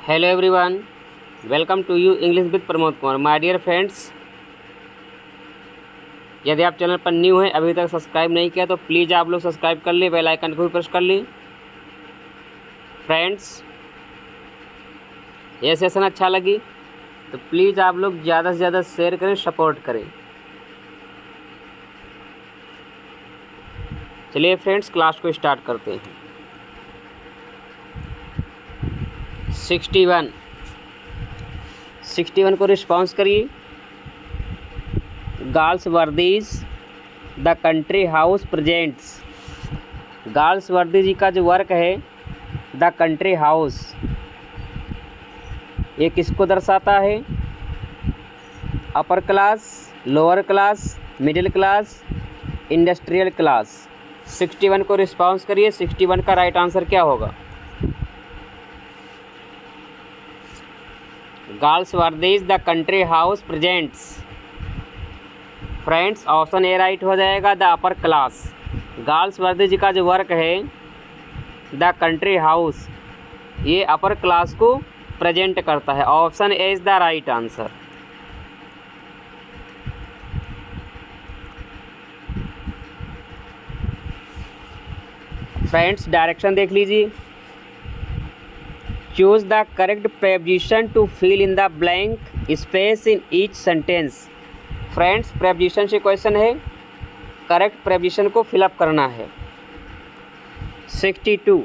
Hello everyone, welcome to U English with Pramod Kumar. My dear friends, यदि आप channel पर new हैं, अभी तक सब्सक्राइब नहीं किया तो प्लीज़ आप लोग सब्सक्राइब कर ली, बेल आइकन को भी प्रेस कर ली। फ्रेंड्स, ये सेशन अच्छा लगी तो प्लीज़ आप लोग ज़्यादा से ज़्यादा शेयर करें, सपोर्ट करें। चलिए फ्रेंड्स, क्लास को स्टार्ट करते हैं। 61 को रिस्पॉन्स करिए। Girls worthies the country house presents. Girls worthy जी का जो वर्क है द कंट्री हाउस, ये किसको दर्शाता है? Upper class, lower class, middle class, industrial class. 61 को रिस्पॉन्स करिए। 61 का राइट आंसर क्या होगा? Girls worthies the country house presents. Friends, option A right हो जाएगा, the upper class. Girls worthy जी का जो वर्क है द कंट्री हाउस, ये अपर क्लास को प्रेजेंट करता है। Option A is the right answer. Friends, direction देख लीजिए। Choose the correct preposition to fill in the blank space in each sentence. Friends, preposition से क्वेश्चन है, correct preposition को fill up करना है। 62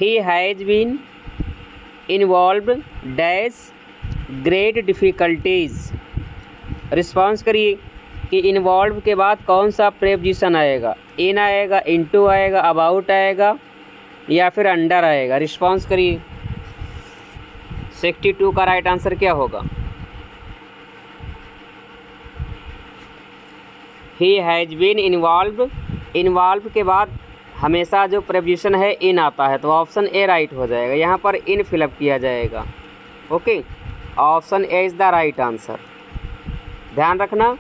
he has been involved dash great difficulties. Response करिए कि involve के बाद कौन सा प्रेपोजिशन आएगा? इन आएगा, इनटू आएगा, अबाउट आएगा या फिर अंडर आएगा? रिस्पॉन्स करिए। 62 का राइट आंसर क्या होगा? He has been involve. Involve के बाद हमेशा जो प्रेपोजिशन है इन आता है, तो ऑप्शन ए राइट हो जाएगा। यहाँ पर इन फिलअप किया जाएगा। Okay, option A is the right answer. ध्यान रखना,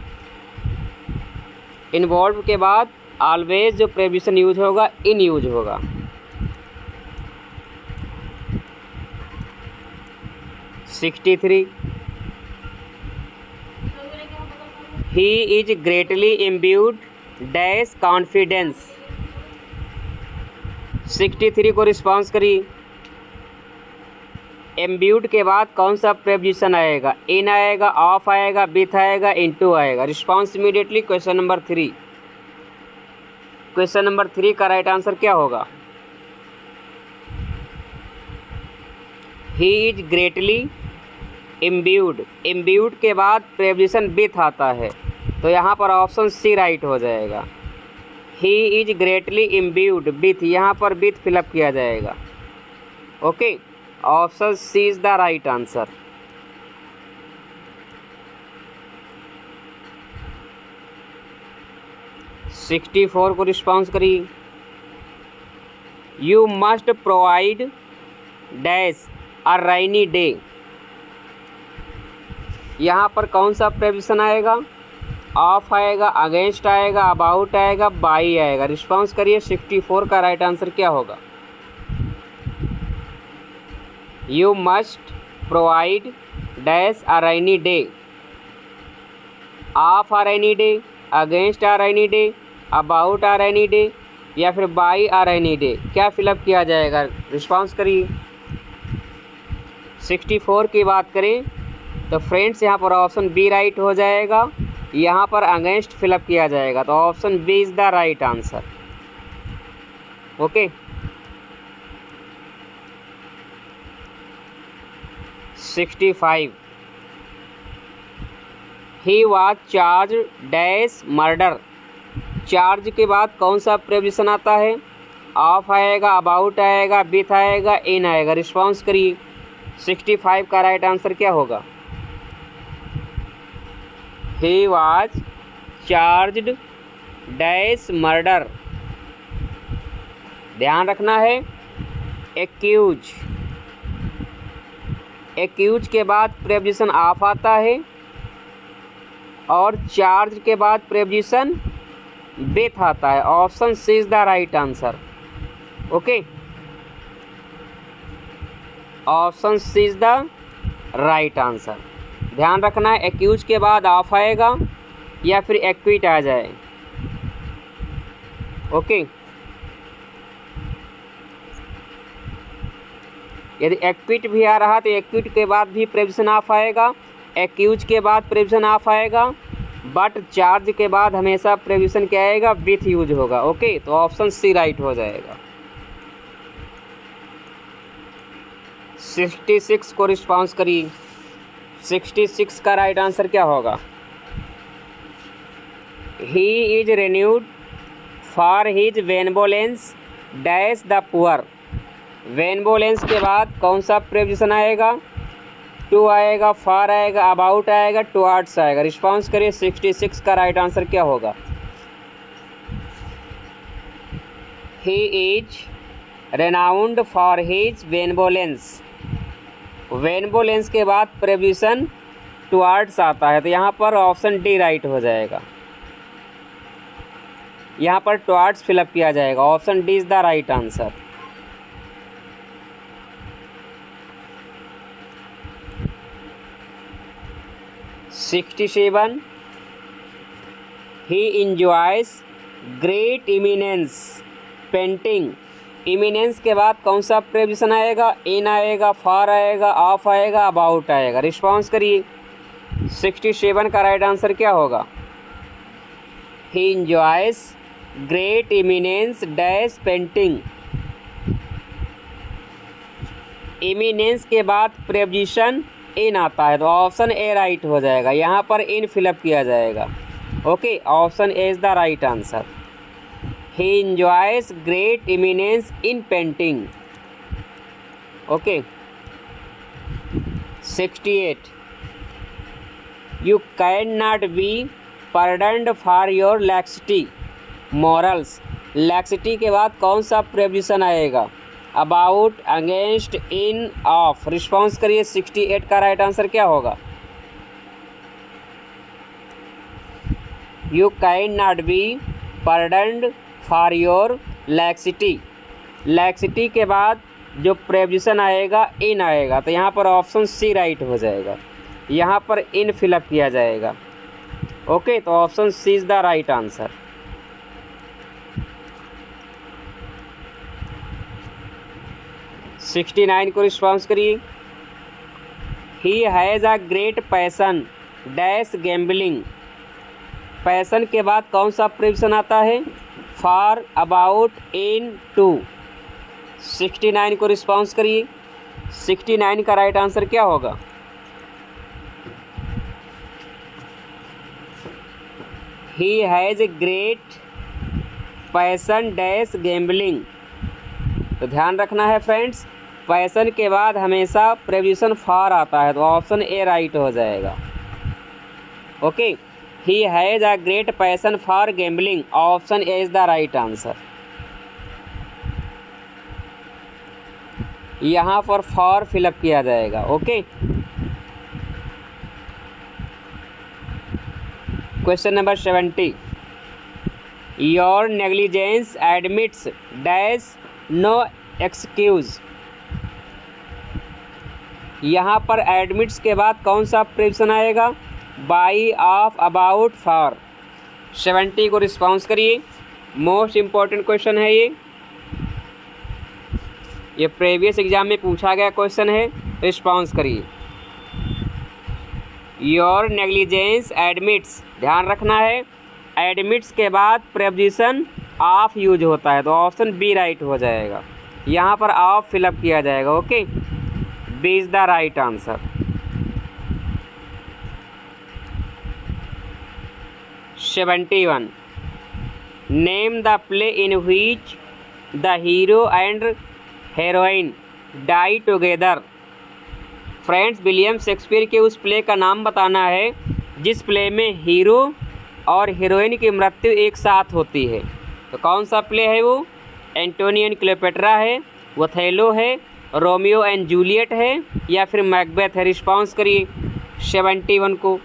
इन्वॉल्व के बाद ऑलवेज जो प्रेपोजिशन यूज होगा इन यूज होगा। 63 ही is greatly imbued dash confidence. 63 को रिस्पॉन्स करिए। इम्ब्यूड के बाद कौन सा प्रेपोजिशन आएगा? इन आएगा, ऑफ आएगा, विथ आएगा, इनटू आएगा? Response immediately. Question number 3। Question number 3 का राइट आंसर क्या होगा? He is greatly imbued. Imbued के बाद प्रेपोजिशन विथ आता है, तो यहाँ पर ऑप्शन सी राइट हो जाएगा। He is greatly imbued with, यहाँ पर विथ फिलअप किया जाएगा। Okay, option C is the right answer. Sixty 64 को रिस्पॉन्स करिए। You must provide dash a rainy day. यहाँ पर कौन सा प्रेपोजिशन आएगा? ऑफ आएगा, अगेंस्ट आएगा, अबाउट आएगा, बाई आएगा? रिस्पॉन्स करिए। 64 का राइट आंसर क्या होगा? You must provide dash a rainy day. Of a rainy day, against a rainy day, about a rainy day या फिर बाई अ रेनी डे? क्या फिलअप किया जाएगा? रिस्पॉन्स करिए। 64 की बात करें तो फ्रेंड्स, यहाँ पर ऑप्शन बी राइट हो जाएगा। यहाँ पर अगेंस्ट फिलअप किया जाएगा, तो option B is the right answer. Okay, 65 he was charge dash murder. Charge के बाद कौन सा प्रेपोजिशन आता है? ऑफ आएगा, अबाउट आएगा, विथ आएगा, इन आएगा? रिस्पॉन्स करिए। 65 का राइट आंसर क्या होगा? He was charged dash murder. ध्यान रखना है, एक्यूज। एक्यूज के बाद प्रेपोजिशन ऑफ आता है और चार्ज के बाद प्रेपोजिशन विथ आता है। Option C is the right answer. Okay, option C is the right answer. ध्यान रखना है, एक्यूज के बाद ऑफ आएगा या फिर एक्विट आ जाए। ओके, यदि एक्विट भी आ रहा तो एक्विट के बाद भी प्रेपोजिशन ऑफ आएगा, एक्यूज के बाद प्रेपोजिशन ऑफ आएगा, बट चार्ज के बाद हमेशा प्रेपोजिशन क्या आएगा, विथ यूज होगा। ओके, तो ऑप्शन सी राइट हो जाएगा। 66 को रिस्पॉन्स करिए। 66 का राइट आंसर क्या होगा? He is renowned for his benevolence dash the poor. Benevolence के बाद कौन सा प्रेपोजिशन आएगा? टू आएगा, फॉर आएगा, अबाउट आएगा, टुवर्ड्स आएगा। रिस्पॉन्स करिए। 66 का राइट आंसर क्या होगा? He is renowned for his benevolence. Benevolence के बाद प्रेपोजिशन टुवर्ड्स आता है, तो यहाँ पर ऑप्शन डी राइट हो जाएगा। यहाँ पर टुवर्ड्स फिलअप किया जाएगा। Option D is the right answer. (67) he enjoys great eminence painting. Eminence के बाद कौन सा प्रेपोजिशन आएगा? इन आएगा, फॉर आएगा, ऑफ आएगा, अबाउट आएगा। रिस्पॉन्स करिए। 67 का राइट आंसर क्या होगा? ही enjoys great eminence dash painting. Eminence के बाद प्रेपोजिशन इन आता है, तो ऑप्शन ए राइट हो जाएगा। यहाँ पर इन फिलअप किया जाएगा। Okay, option A is the right answer. He enjoys great eminence in painting. Okay. 68 you can not be pardoned for your laxity morals. Laxity के बाद कौन सा प्रेपोजिशन आएगा? About, against, in, of. Response करिए। 68 का right answer क्या होगा? You can not be pardoned for your laxity. Laxity के बाद जो प्रेपोजिशन आएगा इन आएगा, तो यहाँ पर ऑप्शन सी राइट हो जाएगा। यहाँ पर इन फिलअप किया जाएगा। ओके, तो option C is the right answer. (69 को रिस्पॉन्स करिए। He has a great passion dash gambling. Passion के बाद कौन सा प्रेपोजिशन आता है? For, about, in, to. 69 को रिस्पॉन्स करिए। 69 का राइट आंसर क्या होगा? He has a great passion dash gambling. तो ध्यान रखना है फ्रेंड्स, पैसन के बाद हमेशा प्रेपोजिशन फॉर आता है, तो ऑप्शन ए राइट हो जाएगा। Okay, he has a great passion for gambling. Option A is the right answer. यहाँ पर फॉर फिलअप किया जाएगा। Okay, question number 70 your negligence admits dash no excuse. यहाँ पर एडमिट्स के बाद कौन सा प्रेपोजिशन आएगा? By, of, about, for. 70 को रिस्पॉन्स करिए। मोस्ट इम्पॉर्टेंट क्वेश्चन है ये प्रीवियस एग्जाम में पूछा गया क्वेश्चन है। रिस्पॉन्स करिए। योर नेग्लिजेंस एडमिट्स, ध्यान रखना है, एडमिट्स के बाद प्रेपोजिशन ऑफ यूज होता है, तो ऑप्शन बी राइट हो जाएगा। यहाँ पर ऑफ फिलअप किया जाएगा। Okay, B is the right answer. 71 name the play in which the hero and heroine die together. Friends, William Shakespeare के उस प्ले का नाम बताना है जिस प्ले में हीरो और हीरोइन की मृत्यु एक साथ होती है। तो कौन सा प्ले है वो? एंटोनी एंड क्लियोपेट्रा है, ओथेलो है, रोमियो एंड जूलियट है, या फिर मैकबेथ है। रिस्पॉन्स करिए 71 को।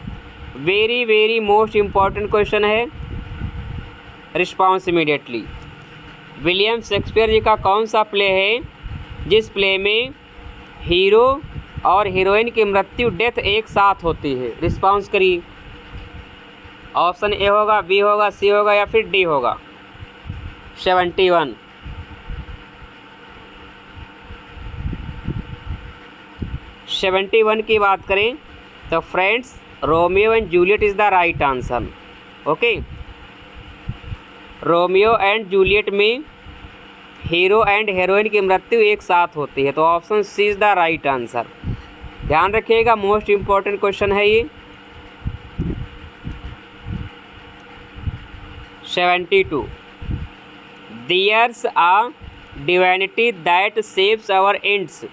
Very very most important question है। Response immediately. William Shakespeare ji का कौन सा प्ले है जिस प्ले में हीरो और हीरोइन की मृत्यु डेथ एक साथ होती है। रिस्पॉन्स करिए। ऑप्शन ए होगा, बी होगा, सी होगा या फिर डी होगा। 71। 71 की बात करें तो friends Romeo and Juliet is the right answer. Okay, Romeo and Juliet में हीरो एंड हीरोइन की मृत्यु एक साथ होती है, तो option C is the right answer. ध्यान रखिएगा, मोस्ट इम्पॉर्टेंट क्वेश्चन है ये। 72। There's a divinity that shapes our ends,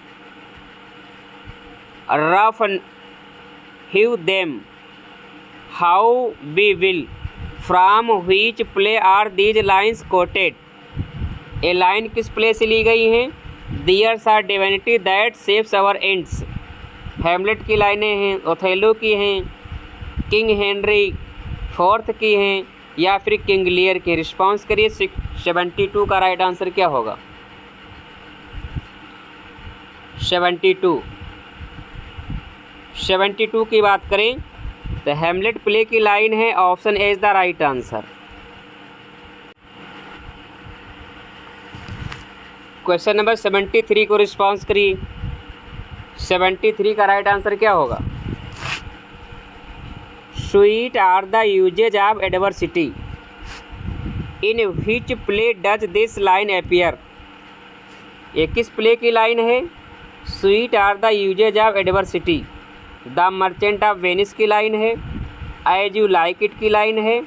rough hew them how we will, from which play are these lines quoted? ये लाइन किस प्ले से ली गई हैं? There's a divinity that shapes our ends। Hamlet की लाइनें हैं, ओथेलो की हैं, किंग हेनरी फोर्थ की हैं या फिर किंग लियर की। रिस्पॉन्स करिए। 72 का राइट आंसर क्या होगा? 72 की बात करें तो हैमलेट प्ले की लाइन है, option A is the right answer. Question number 73 को रिस्पॉन्स करिए। 73 का राइट आंसर क्या होगा? Sweet are the uses of adversity, in which play does this line appear. ये किस प्ले की लाइन है? Sweet are the uses of adversity the merchant of Venice की लाइन है, एज यू लाइक इट की line है,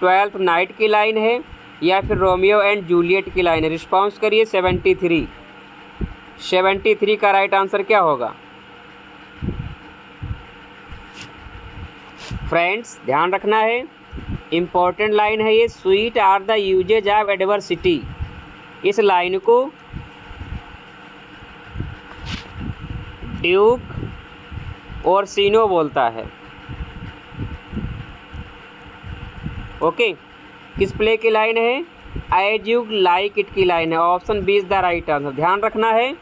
12th night की line है या फिर रोमियो एंड जूलियट की लाइन है। रिस्पॉन्स करिए। 73 का राइट आंसर क्या होगा? फ्रेंड्स ध्यान रखना है, इम्पोर्टेंट लाइन है ये। Sweet are the uses of adversity, इस लाइन को ड्यूक ओर्सिनो बोलता है। ओके, किस प्ले की लाइन है? एज यू लाइक इट की लाइन है, option B is the right answer. ध्यान रखना है,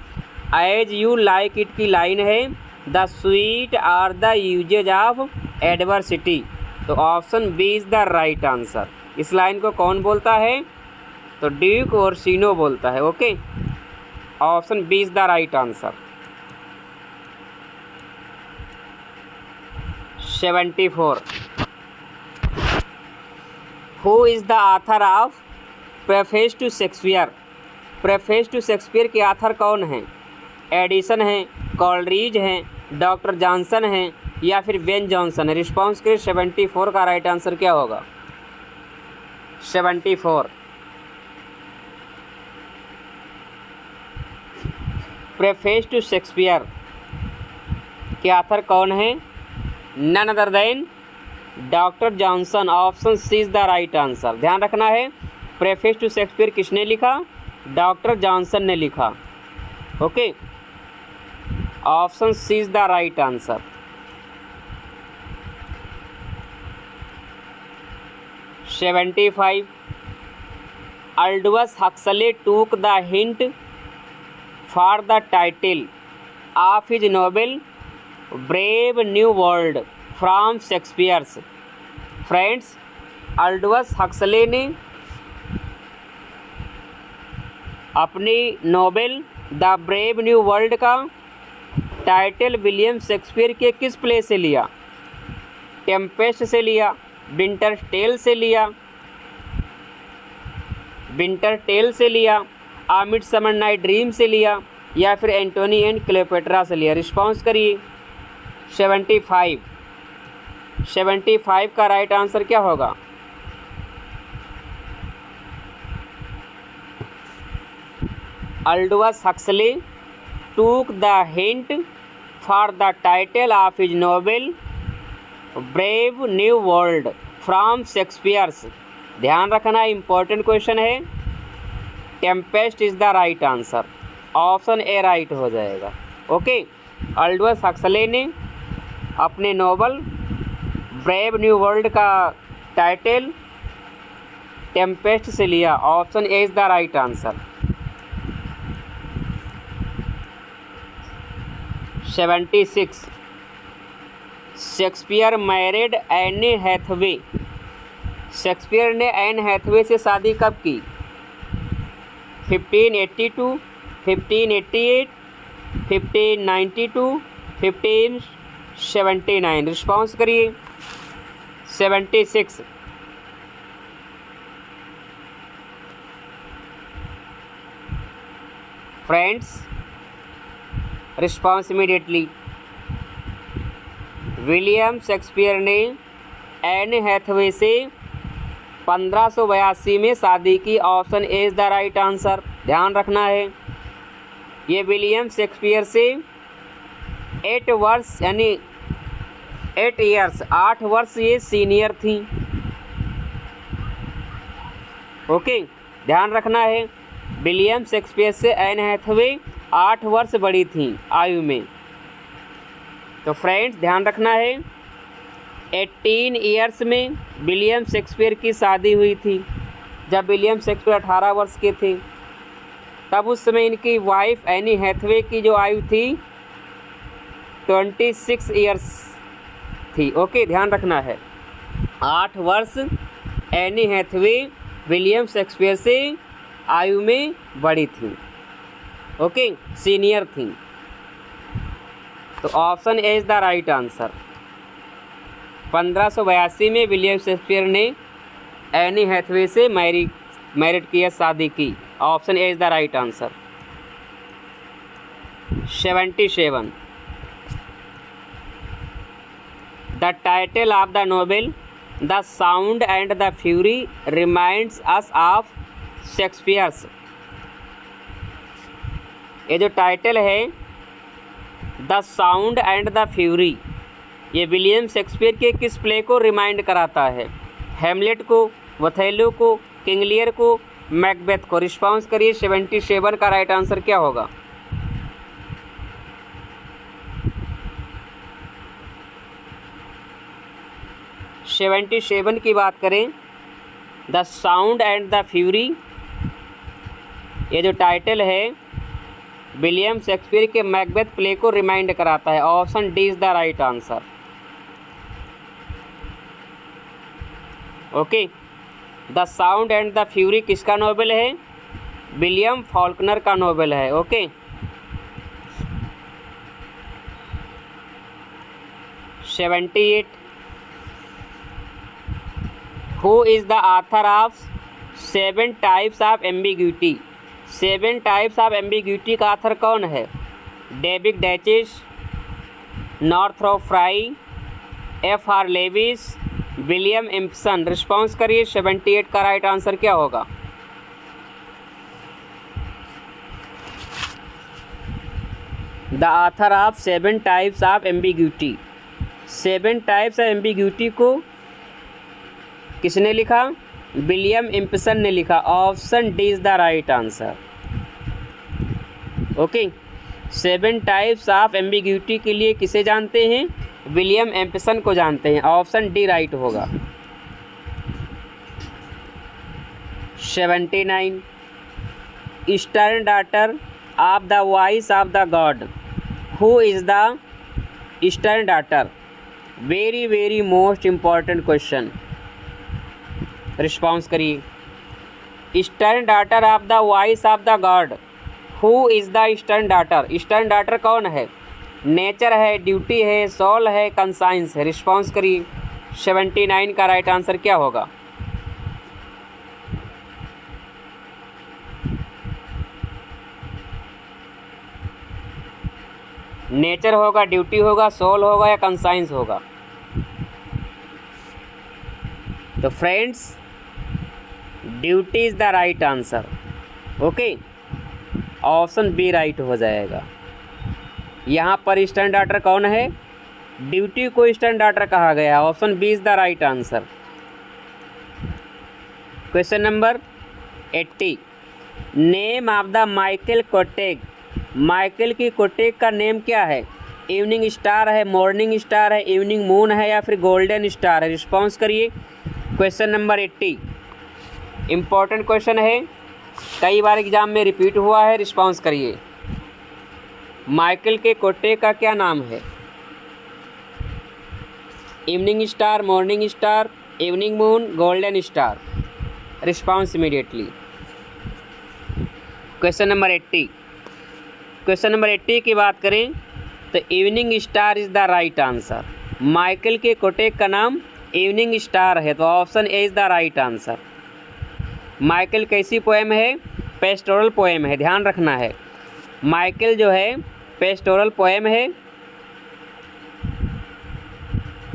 एज यू लाइक इट की लाइन है, the sweet are the uses of adversity, तो option B is the right answer. इस लाइन को कौन बोलता है? तो ड्यूक ओर्सिनो बोलता है। Okay, option B is the right answer. 74। Who is the author of preface to Shakespeare. Preface to Shakespeare के ऑथर कौन हैं? एडिसन हैं, कॉलरिज हैं, डॉक्टर जॉनसन हैं या फिर बेन जॉनसन है। रिस्पॉन्स के 74 का राइट आंसर क्या होगा? 74। प्रेफेस टू शेक्सपियर के ऑथर कौन है? None other than doctor Johnson, option C is the right answer. ध्यान रखना है, प्रेफेस टू शेक्सपियर किसने लिखा? डॉक्टर जॉनसन ने लिखा। Okay, option C is the right answer. 75। Aldous Huxley took the hint for the title of his novel Brave New World from Shakespeare's। Friends, Aldous Huxley ने अपनी novel the brave new world का title William Shakespeare के किस play से लिया? Tempest से लिया, winter tell से लिया, आ मिडसमर नाइट ड्रीम से लिया या फिर एंटोनी एंड क्लेयोपेट्रा से लिया। रिस्पॉन्स करिए। 75 का राइट आंसर क्या होगा? Aldous Huxley took the hint for the title of his novel brave new world from Shakespeare's. ध्यान रखना, इम्पोर्टेंट क्वेश्चन है। Tempest is the right answer, option A right हो जाएगा। ओके, अल्डवस हक्सले ने अपने novel brave new world का title Tempest से लिया, option A is the right answer. 76 Shakespeare married Anne Hathaway. Shakespeare ने एन हैथवे से शादी कब की? 1582, 1588, 1592, 1579। रिस्पॉन्स करिए। 76। Friends, response immediately. William Shakespeare ने एन हैथवे से 1582 में शादी की। Option A is the right answer. ध्यान रखना है, ये विलियम शेक्सपियर से 8 वर्ष यानी 8 ईयर्स 8 वर्ष ये सीनियर थी। ओके, ध्यान रखना है, विलियम शेक्सपियर से एन हैथवे 8 वर्ष बड़ी थी आयु में। तो फ्रेंड्स ध्यान रखना है, 18 ईयर्स में विलियम शेक्सपियर की शादी हुई थी। जब विलियम शेक्सपियर 18 वर्ष के थे तब उस समय इनकी वाइफ एनी हैथवे की जो आयु थी 26 ईयर्स थी। ओके, ध्यान रखना है, 8 वर्ष एनी हैथवे विलियम शेक्सपियर से आयु में बड़ी थी। ओके, सीनियर थी। तो option A is the right answer. 1582 में विलियम शेक्सपियर ने एनी हैथवे से मैरिड किया, शादी की। Option A is the right answer. 77 the title of the novel the sound and the fury reminds us of Shakespeare's. ये जो title है the sound and the fury, ये William Shakespeare के किस प्ले को रिमाइंड कराता है? हैमलेट को, ओथेलो को, किंग लियर को, मैकबेथ को। रिस्पॉन्स करिए। 77 का राइट आंसर क्या होगा? सेवेंटी 77 की बात करें, the sound and the fury, ये जो टाइटल है विलियम शेक्सपियर के मैकबेथ प्ले को रिमाइंड कराता है। Option D is the right answer. Okay, the sound and the fury किसका नोवेल है? विलियम फॉल्कनर का नोवेल है। Okay, 78 who is the author of 7 types of ambiguity. 7 types of ambiguity का author कौन है? David Daiches, Northrop Frye, F.R. Leavis, William Empson. Response करिए। 78 का right answer क्या होगा? The author of 7 types of ambiguity. 7 types of ambiguity को किसने लिखा? विलियम इम्पसन ने लिखा। Option D is the right answer. Okay, 7 types of ambiguity के लिए किसे जानते हैं? विलियम इम्पसन को जानते हैं। ऑप्शन डी राइट होगा। 79 eastern daughter of the voice of the God. Who is the eastern daughter? Very very most important question. Response करिए। Eastern daughter of the voice of the God, who is the eastern daughter? Eastern daughter कौन है? Nature है, duty है, soul है, conscience है। Response करिए। 79 का right answer क्या होगा? नेचर होगा, ड्यूटी होगा, सोल होगा या कंसाइंस होगा? तो friends, duty is the right answer. Okay, option B right हो जाएगा। यहाँ पर ईस्टर्न डॉटर कौन है? ड्यूटी को ईस्टर्न डॉटर कहा गया। Option B is the right answer. Question number 80 name of the Michael cottage. Michael की कोटेग का नेम क्या है? इवनिंग स्टार है, मॉर्निंग स्टार है, इवनिंग मून है या फिर गोल्डन स्टार है? रिस्पॉन्स करिए। क्वेश्चन नंबर 80 इम्पॉर्टेंट क्वेश्चन है, कई बार एग्जाम में रिपीट हुआ है। रिस्पॉन्स करिए। माइकल के कोटे का क्या नाम है? Evening star, morning star, evening moon, golden star. Response immediately. Question number 80। Question number 80 की बात करें तो evening star is the right answer. Michael के कोटेक का नाम इवनिंग स्टार है, तो option A is the right answer. Michael कैसी पोएम है? पेस्टोरल पोएम है, ध्यान रखना है। माइकल जो है पेस्टोरल पोएम है,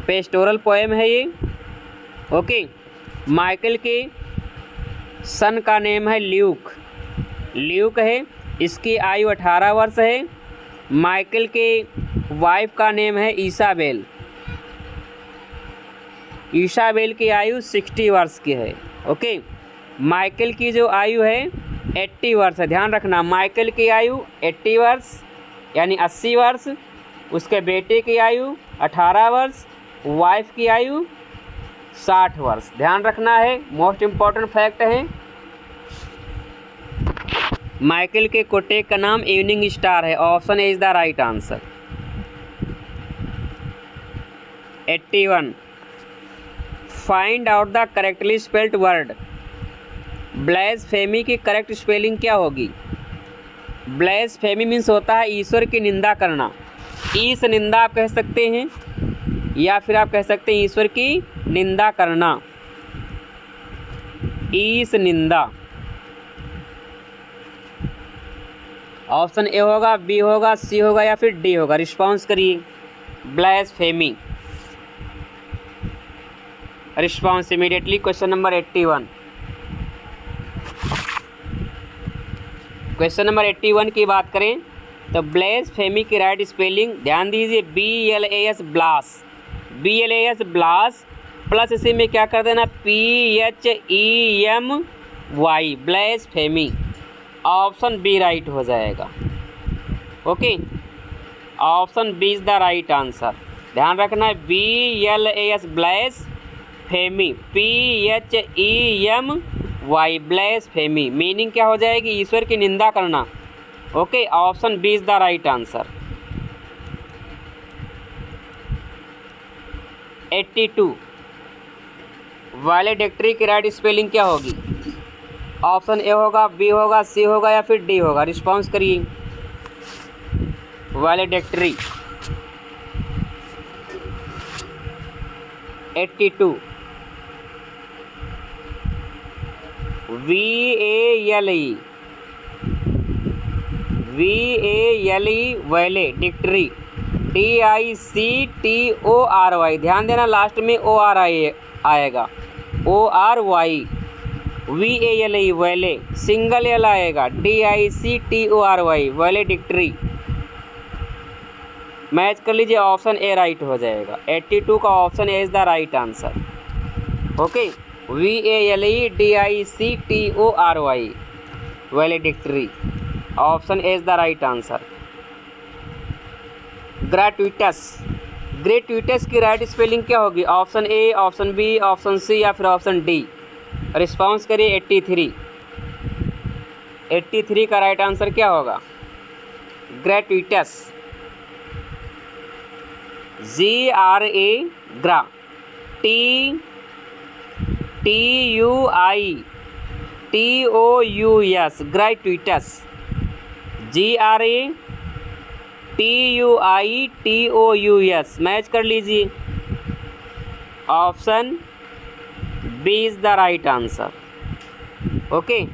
पेस्टोरल पोएम है ये। ओके, माइकल के सन का नेम है ल्यूक, ल्यूक है। इसकी आयु 18 वर्ष है। माइकल के वाइफ का नेम है ईसाबेल, ईसाबेल की आयु 60 वर्ष की है। ओके, माइकल की जो आयु है 80 वर्ष है, ध्यान रखना। माइकल की आयु 80 वर्ष यानी 80 वर्ष, उसके बेटे की आयु 18 वर्ष, वाइफ की आयु 60 वर्ष, ध्यान रखना है। मोस्ट इम्पॉर्टेंट फैक्ट है। माइकल के कोटेक का नाम इवनिंग स्टार है, option A is the right answer. 81। Find out the correctly spelled word. Blasphemy की करेक्ट स्पेलिंग क्या होगी? ब्लेसफेमी मीन्स होता है ईश्वर की निंदा करना। ईश निंदा आप कह सकते हैं, या फिर आप कह सकते हैं ईश्वर की निंदा करना, ईश निंदा। ऑप्शन ए होगा, बी होगा, सी होगा या फिर डी होगा। रिस्पॉन्स करिए। Blasphemy. Response immediately. Question number 81। Question number 81 की बात करें तो ब्लेसफेमी की राइट स्पेलिंग ध्यान दीजिए, BLAS blas, BLAS blas plus इसी में क्या कर देना, PHEMY, blasphemy. Option B right हो जाएगा। Okay, option B is the right answer. ध्यान रखना है, BLAS blasphemy, PHEMY, blasphemy. Meaning क्या हो जाएगी? ईश्वर की निंदा करना। Okay, option B is the right answer. 82। Valedictory की राइट स्पेलिंग क्या होगी? ऑप्शन ए होगा, बी होगा, सी होगा या फिर डी होगा। रिस्पॉन्स करिए। वैलेडिक्टरी। 82। VALE, वैलेडिक्टरी, DICTORY। ध्यान देना, लास्ट में ORI आएगा, ORY। VALE vale, single L आएगा, DICTORY, वैलेडिक्टरी। मैच कर लीजिए, ऑप्शन ए राइट हो जाएगा। 82 का option A is the right answer. Okay, VALE DICTORY, valedictory. Option A is the right answer. Gratuitous, gratuitous की right spelling क्या होगी? Option A, option B, option C या फिर ऑप्शन डी। रिस्पॉन्स करिए। 83। 83 का राइट आंसर क्या होगा? Gratuitous, GRA, gra, TUITOUS, gratuitous, GRATUITOUS। Match कर लीजिए, option B is the right answer. Okay,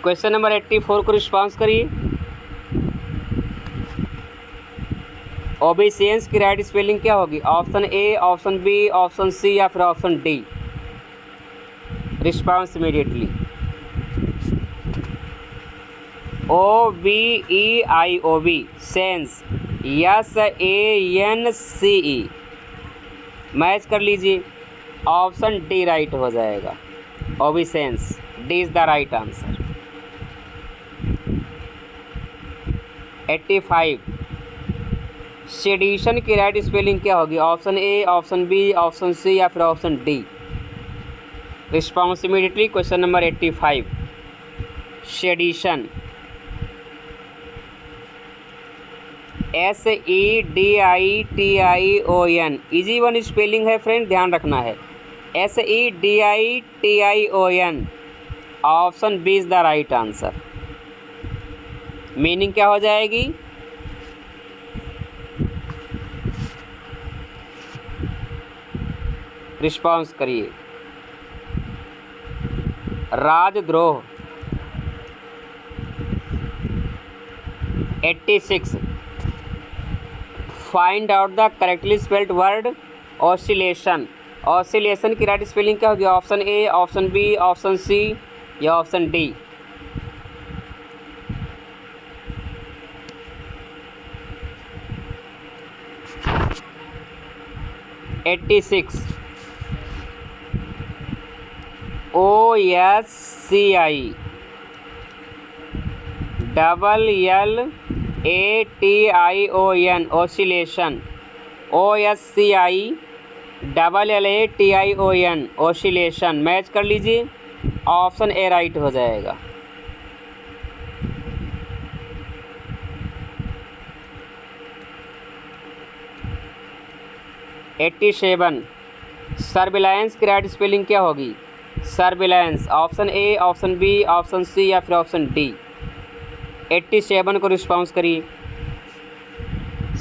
question number 84 को रिस्पॉन्स करिए। ओबेसियंस की राइट स्पेलिंग क्या होगी? Option A, option B, option C या फिर option D. Response immediately. OBEIOB, sense, SANCE। Match कर लीजिए, ऑप्शन डी राइट हो जाएगा। Obeisance, D is the right answer. 85। Sedition की राइट स्पेलिंग क्या होगी? Option A, option B, option C या फिर option D. Response immediately. Question number 85। Sedition, SEDITION, easy one spelling है फ्रेंड, ध्यान रखना है। SEDITION, option B is the right answer. Meaning क्या हो जाएगी? रिस्पॉन्स करिए। राजद्रोह। 86, find out the correctly spelled word oscillation. Oscillation की राइट स्पेलिंग क्या होगी? Option A, option B, option C या option D? $86, OSCI, LLATION, oscillation. OSCI, LLATION, oscillation. Match कर लीजिए, ऑप्शन ए राइट हो जाएगा। $87, सर्विलांस की राइट स्पेलिंग क्या होगी? Surveillance, option A, option B, option C या फिर ऑप्शन डी? 87 को रिस्पॉन्स करिए।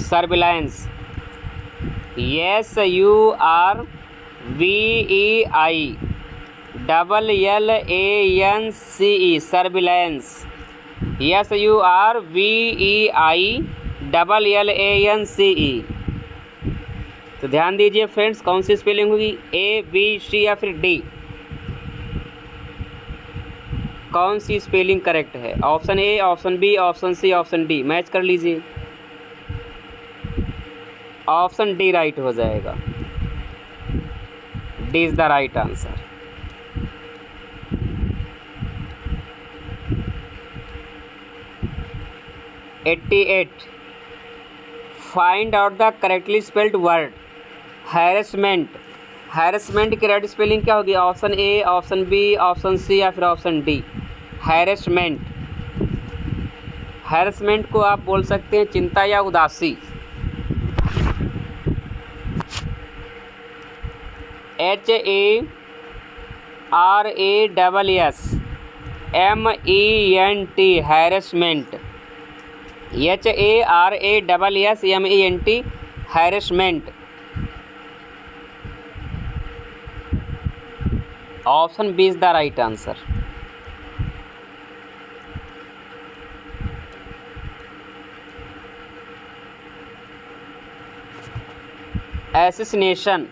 Surveillance, SURVEILLANCE, surveillance. SURVEILLANCE। तो ध्यान दीजिए फ्रेंड्स, कौन सी स्पेलिंग होगी? ए, बी, सी या फिर डी? कौन सी स्पेलिंग करेक्ट है? Option A, option B, option C, option D? Match कर लीजिए, ऑप्शन डी राइट हो जाएगा। D is the right answer. $88, find out the correctly spelled word harassment. Harassment की राइट स्पेलिंग क्या होगी? Option A, option B, option C या फिर option D? Harassment. Harassment को आप बोल सकते हैं चिंता या उदासी। HARASSMENT, harassment. HARASSMENT, harassment. Option B is the right answer. Assassination.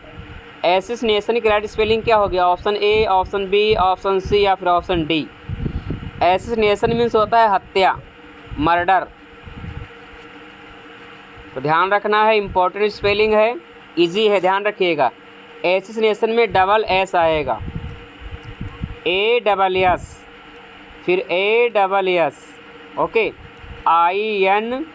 Assassination की राइट स्पेलिंग क्या होगी? Option A, option B, option C या फिर ऑप्शन डी? एसिसिनेशन मीन्स होता है हत्या, मर्डर। तो ध्यान रखना है, इम्पोर्टेंट स्पेलिंग है, इजी है, ध्यान रखिएगा। एसिसिनेशन में डबल एस आएगा, ASS, फिर ASS, ओके, INATION,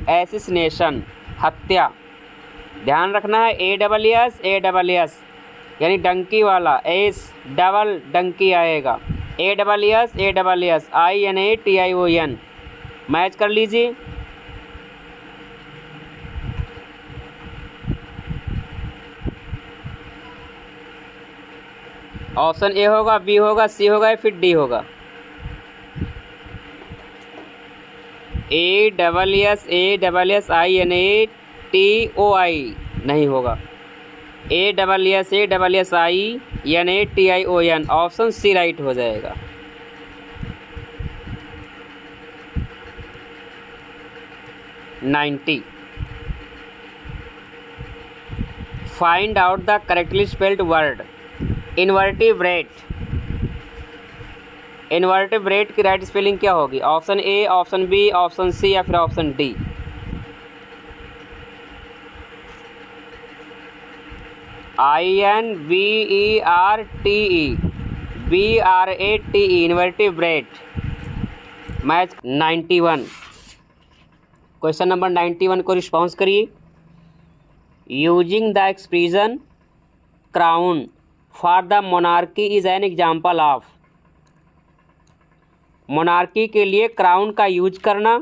एसिसिनेशन, हत्या। ध्यान रखना है, ASS यानी डंकी वाला, एस डबल डंकी आएगा, ASS INATION। मैच कर लीजिए। ऑप्शन ए होगा, बी होगा, सी होगा या फिर डी होगा? ASS INATOI नहीं होगा, ASS INATION, option C right हो जाएगा। $90, find out the correctly spelled word invertebrate. Invertebrate की राइट स्पेलिंग क्या होगी? Option A, option B, option C या फिर option D? INVERTE, invertebrate. Match 91। Question number 91 को रिस्पॉन्स करिए। Using the expression crown for the monarchy is an example of. Monarchy के लिए crown का यूज करना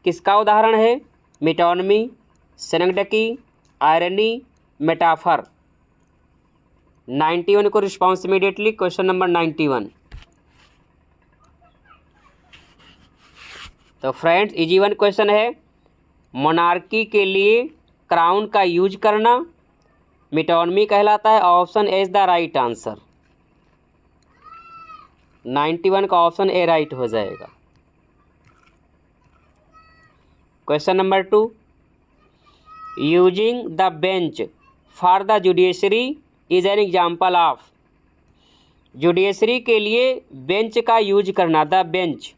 किसका उदाहरण है? मिटोनमी, सेनेक्डकी, आयरनी, मेटाफर। 91 को रिस्पॉन्स इमीडिएटली। Question number 91। तो फ्रेंड्स इजी वन क्वेश्चन है, मोनार्की के लिए क्राउन का यूज करना मिटोनमी कहलाता है। Option A is the right answer. 91 का ऑप्शन ए राइट हो जाएगा। Question number 2, using the bench for the judiciary is an example of. Judiciary के लिए बेंच का यूज करना, द बेंच,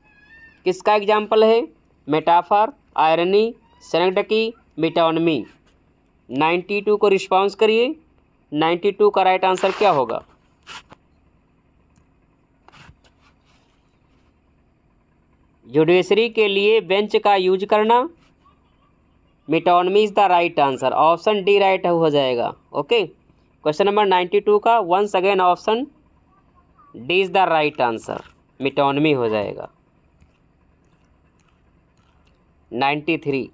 किसका एग्जाम्पल है? Metaphor, irony, synecdoche, metonymy. 92 को रिस्पॉन्स करिए। 92 का राइट आंसर क्या होगा? जुडिशरी के लिए बेंच का यूज करना metonymy is the right answer. Option D right हो जाएगा। ओके, क्वेश्चन नंबर 92 का once again option D is the right answer, metonymy हो जाएगा। 93,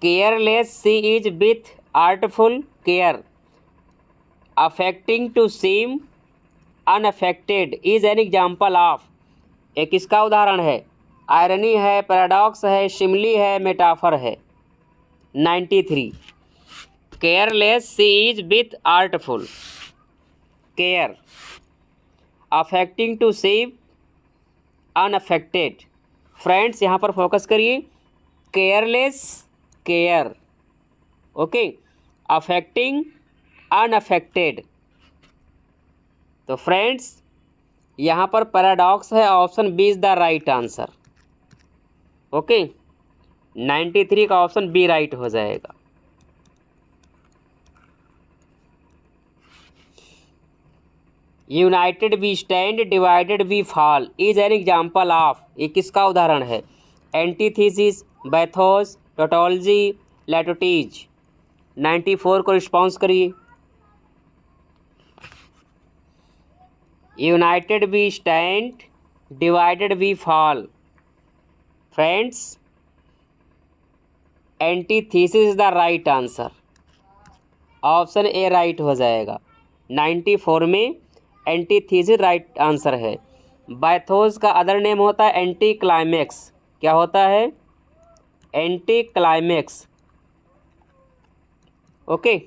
careless she is with artful care affecting to seem unaffected is an example of. एक किसका उदाहरण है? Irony है, पैराडॉक्स है, शिमली है, मेटाफर है। 93, careless she is with artful care affecting to seem unaffected. Friends यहाँ पर फोकस करिए, careless, care, okay, affecting unaffected. तो फ्रेंड्स यहाँ पर पैराडॉक्स है, option B is the right answer. Okay, 93 का ऑप्शन बी राइट हो जाएगा। United we stand, divided we fall is an example of. ये किसका उदाहरण है? Antithesis, बैथोस, tautology, लैटोटीज। 94 को रिस्पॉन्स करिए। United we stand, divided we fall. Friends antithesis is the right answer. Option A right हो जाएगा। 94 में एंटीथीसिस राइट आंसर है। बैथोस का अदर नेम होता है एंटी क्लाइमेक्स। क्या होता है? Anti climax. Okay,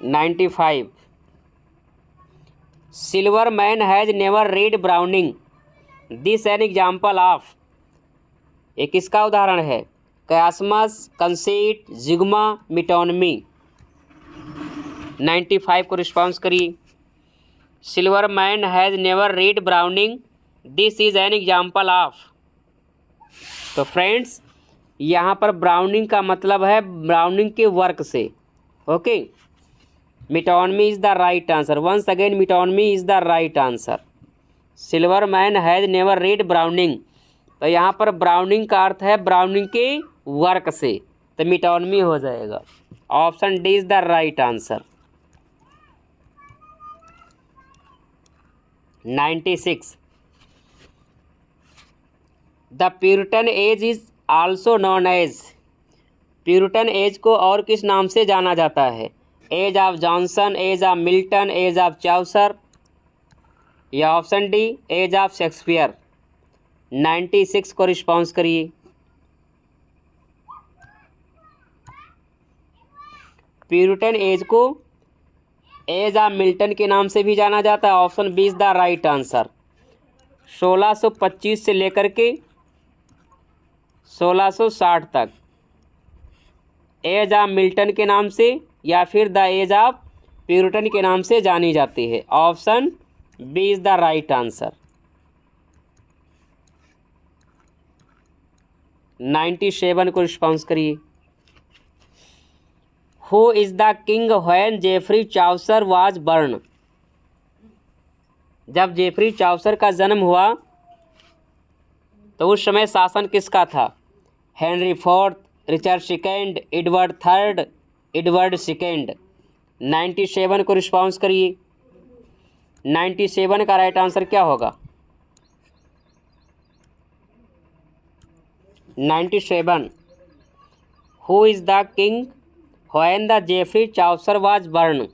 ninety five, silver man has never read browning this N example of. ये किसका उदाहरण है? कैसमस, कंसीट, जिग्मा, मिटोनमी। 95 को रिस्पॉन्स करिए। Silver man has never read browning this is an example of. तो फ्रेंड्स यहाँ पर ब्राउनिंग का मतलब है ब्राउनिंग के वर्क से। Okay, metonymy is the right answer. Once again metonymy is the right answer. Silver man has never read Browning, तो यहाँ पर ब्राउनिंग का अर्थ है ब्राउनिंग के वर्क से, तो मिटोनमी हो जाएगा। Option D is the right answer. 96, the Puritan age is also known age. Puritan age को और किस नाम से जाना जाता है? Age of Johnson, age of Milton, age of Chaucer, या option D age of Shakespeare. 96 को रिस्पॉन्स करिए। प्यूरिटन एज को एज ऑफ मिल्टन के नाम से भी जाना जाता है। Option B is the right answer. 1625 से लेकर के 1660 तक एज ऑफ मिल्टन के नाम से या फिर द एज ऑफ प्यूरिटन के नाम से जानी जाती है। Option B is the right answer. 97 को रिस्पॉन्स करिए। Who is the king when Geoffrey Chaucer was born. जब जेफरी चाउसर का जन्म हुआ तो उस समय शासन किसका था? Henry fourth, Richard second, Edward third, Edward second. 97 को रिस्पॉन्स करिए। 97 का राइट आंसर क्या होगा? 97। Who is the king when the Geoffrey Chaucer was born?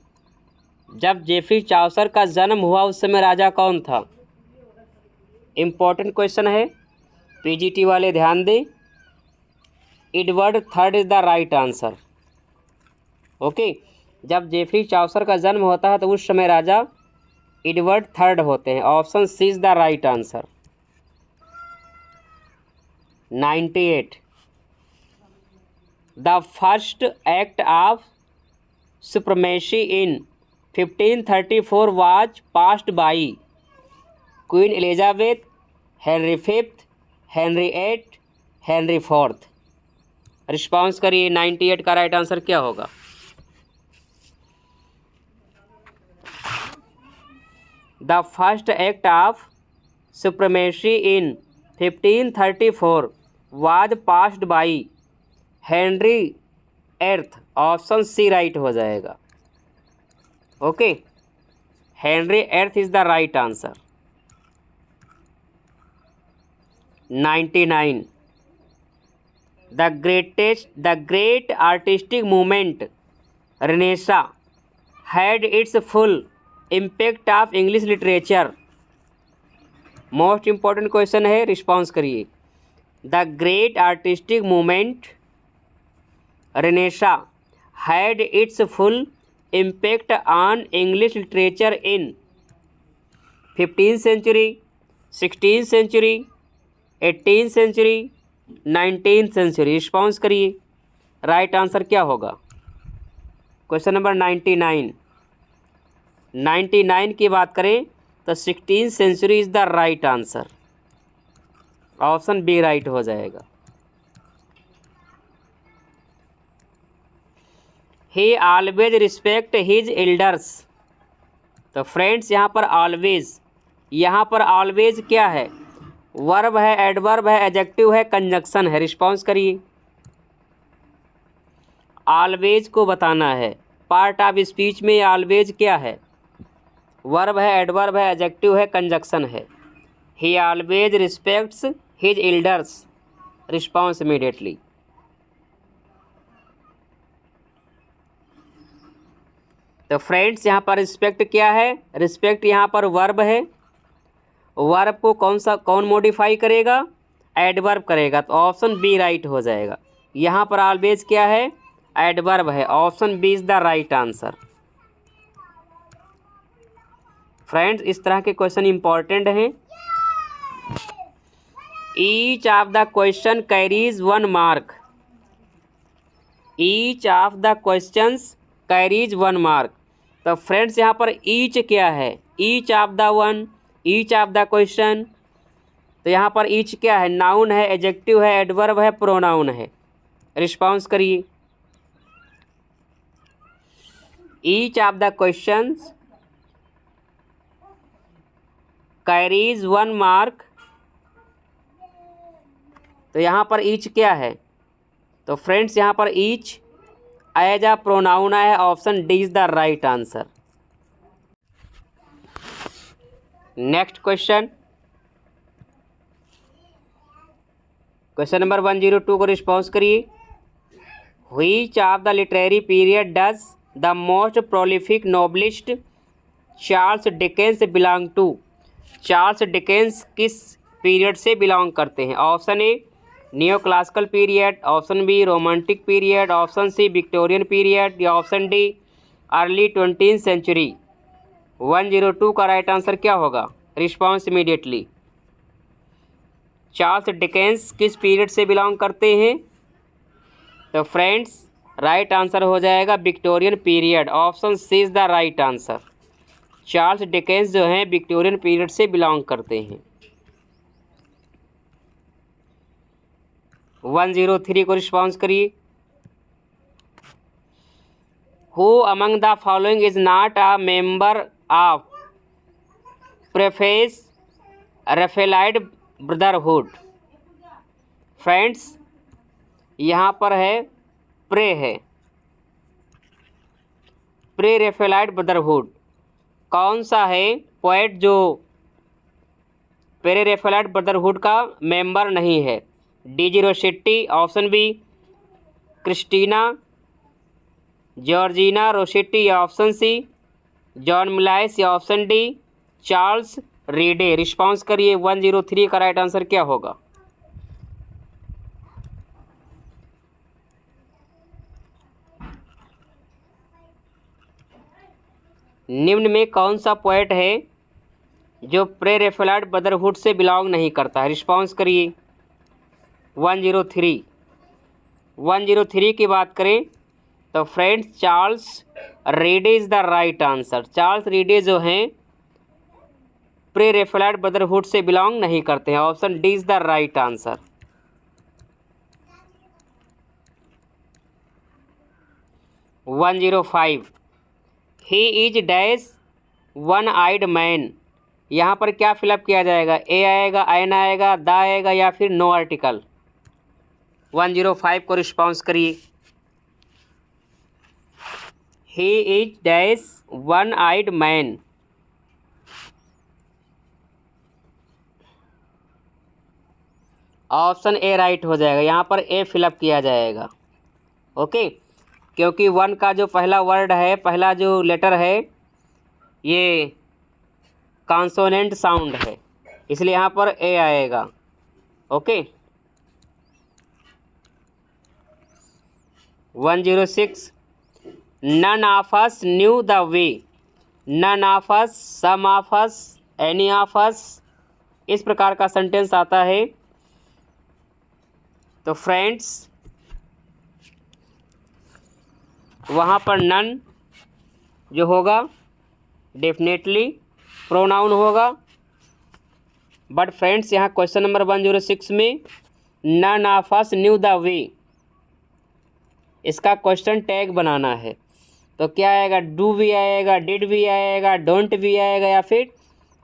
जब जेफरी चाउसर का जन्म हुआ उस समय राजा कौन था? इम्पोर्टेंट क्वेश्चन है, पीजीटी वाले ध्यान दें। Edward third is the right answer. Okay, जब जेफरी चाउसर का जन्म होता है तो उस समय राजा एडवर्ड थर्ड होते हैं। Option C is the right answer. 98। The first act of supremacy in 1534 was passed by Queen Elizabeth, Henry fifth, Henry eight, Henry fourth. Response करिए। 98 का राइट आंसर क्या होगा? The first act of supremacy in 1534 was passed by Henry eighth. Option C right हो जाएगा। Okay, Henry eighth is the right answer. 99। The great artistic movement renaissance had its full impact of English literature. Most important question है, response करिए। The great artistic movement renaissance had its full impact on English literature in 15th century, 16th century, 18th century, 19th century. Response करिए। Right answer क्या होगा? Question number 99। 99 की बात करें तो 16th century is the right answer. Option B right हो जाएगा। He always respect his elders. तो फ्रेंड्स यहाँ पर ऑलवेज क्या है? वर्ब है, एडवर्ब है, एडजेक्टिव है, कंजक्शन है। रिस्पॉन्स करिए। ऑलवेज को बताना है। पार्ट ऑफ स्पीच में ऑलवेज क्या है? वर्ब है, एडवर्ब है, एडजेक्टिव है, कंजक्शन है। ही always respects his elders. Response immediately. तो फ्रेंड्स यहाँ पर रिस्पेक्ट क्या है? रिस्पेक्ट यहाँ पर वर्ब है। वर्ब को कौन मॉडिफाई करेगा? एडवर्ब करेगा। तो ऑप्शन बी राइट हो जाएगा। यहाँ पर ऑलवेज क्या है? एडवर्ब है। Option B is the right answer. Friends, इस तरह के क्वेश्चन इंपॉर्टेंट हैं। Each of the question carries 1 mark. Each of the questions carries 1 mark. तो फ्रेंड्स यहाँ पर ईच क्या है? Each of the one, each of the question. तो यहाँ पर ईच क्या है? नाउन है, एडजेक्टिव है, एडवर्ब है, प्रोनाउन है। रिस्पॉन्स करिए। Each of the questions carries 1 mark. तो यहाँ पर ईच क्या है? तो फ्रेंड्स यहाँ पर ईच एज अ प्रोनाउन है। Option D is the right answer. Next question, question number 102 को रिस्पॉन्स करिए। Which of the literary period does the most prolific novelist Charles Dickens belong to. चार्ल्स Dickens किस period से belong करते हैं? Option A neo classical period, option B romantic period, option C Victorian period, या option D early 20th century. 102 का right answer क्या होगा? Response immediately. Charles Dickens किस पीरियड से बिलोंग करते हैं? तो फ्रेंड्स राइट आंसर हो जाएगा Victorian period. Option C is the right answer. Charles Dickens जो हैं विक्टोरियन पीरियड से बिलोंग करते हैं। 103 को रिस्पॉन्स करिए। Who among the following is not a member of pre Raphaelite brotherhood. Friends यहाँ पर है प्रे है। प्री रफेलाइट ब्रदरहुड, कौन सा है पोएट जो प्री रफेलाइट ब्रदरहुड का मेंबर नहीं है? DG Rossetti, option B Christina Georgina Rossetti या ऑप्शन सी जॉन मिलाइस या option D Charles Reade. Response करिए। 103 का राइट आंसर क्या होगा? निम्न में कौन सा पोएट है जो प्री रफेलाइट ब्रदरहुड से बिलोंग नहीं करता है? रिस्पॉन्स करिए। 103 की बात करें तो friends Charles Reade is the right answer. Charles Reade जो हैं प्री रफेलाइट ब्रदरहुड से बिलोंग नहीं करते हैं। Option D is the right answer. 105 he is dash one eyed man, यहाँ पर क्या फिलअप किया जाएगा? ए आएगा, एन आएगा, द आएगा या फिर नो आर्टिकल? 105 को रिस्पॉन्स करिए। He is dash one eyed man. Option A right हो जाएगा। यहाँ पर ए फिलअप किया जाएगा। ओके, क्योंकि वन का जो पहला वर्ड है, पहला जो लेटर है, ये कॉन्सोनेंट साउंड है, इसलिए यहाँ पर ए आएगा। Okay, 106 none of us knew the way, none of us, some of us, any of us, इस प्रकार का सेंटेंस आता है। तो फ्रेंड्स वहाँ पर नन जो होगा डेफिनेटली प्रोनाउन होगा। बट फ्रेंड्स यहाँ क्वेश्चन नंबर 106 में none of us knew the way, इसका क्वेश्चन टैग बनाना है। तो क्या आएगा? डू भी आएगा, डिड भी आएगा, डोंट भी आएगा या फिर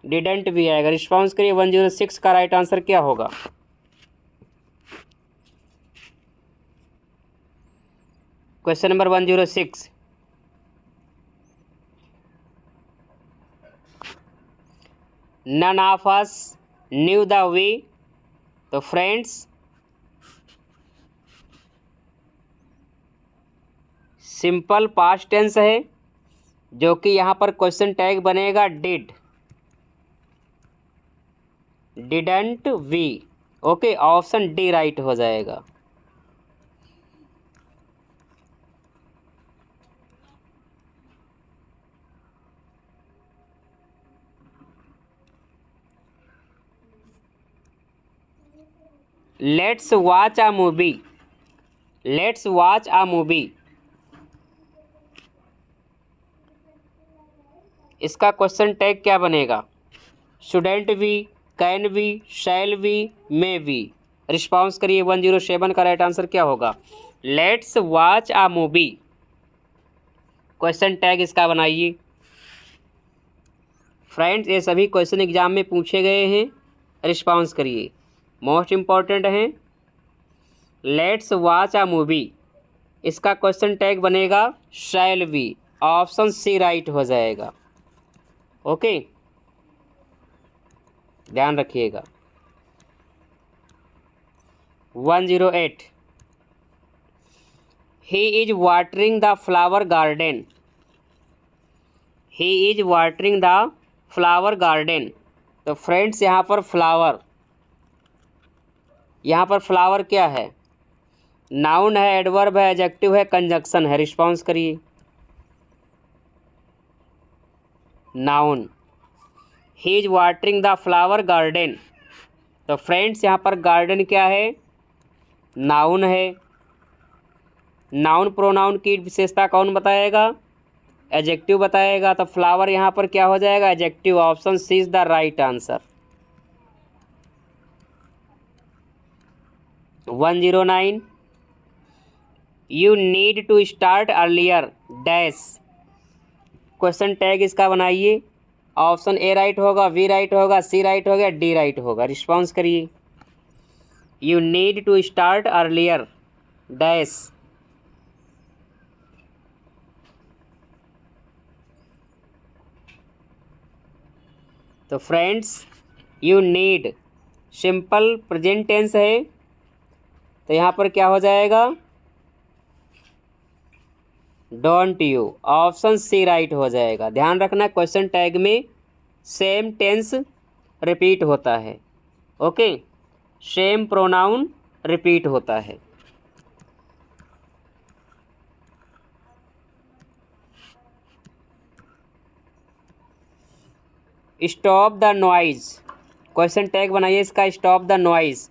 डिडंट भी आएगा? रिस्पॉन्स करिए। 106 का राइट आंसर क्या होगा? Question number 106 none of us knew the way. तो फ्रेंड्स सिंपल पास्ट टेंस है, जो कि यहाँ पर क्वेश्चन टैग बनेगा did, didn't we. Okay, option D right हो जाएगा। Let's watch a movie, let's watch a movie, इसका क्वेश्चन टैग क्या बनेगा? Shouldn't we, can we, shall we, may we. Response करिए। 107 का राइट आंसर क्या होगा? Let's watch a movie, question tag इसका बनाइए। फ्रेंड्स ये सभी क्वेश्चन एग्जाम में पूछे गए हैं। रिस्पॉन्स करिए, मोस्ट इम्पॉर्टेंट हैं। लेट्स वॉच अ मूवी, इसका क्वेश्चन टैग बनेगा shall we. Option C right हो जाएगा। ओके, ध्यान रखिएगा। 108 he is watering the flower garden, he is watering the flower garden. तो फ्रेंड्स यहाँ पर फ्लावर, यहाँ पर फ्लावर क्या है? नाउन है, एडवर्ब है, एडजेक्टिव है, कंजक्शन है? रिस्पॉन्स करिए। Noun. He is watering the flower garden. तो फ्रेंड्स यहाँ पर गार्डन क्या है? नाउन है। नाउन प्रोनाउन की विशेषता कौन बताएगा? एडजेक्टिव बताएगा। तो फ्लावर यहाँ पर क्या हो जाएगा? Adjective. Option C is the right answer. 109 you need to start earlier dash, question tag इसका बनाइए। ऑप्शन ए राइट होगा, वी राइट होगा, सी राइट होगा, डी राइट होगा? रिस्पॉन्स करिए। You need to start earlier dash. तो friends you need simple present tense है, तो यहाँ पर क्या हो जाएगा, don't you. Option C right हो जाएगा। ध्यान रखना क्वेश्चन टैग में सेम टेंस रिपीट होता है। ओके, सेम प्रोनाउन रिपीट होता है। Stop the noise, question tag बनाइए इसका, stop the noise.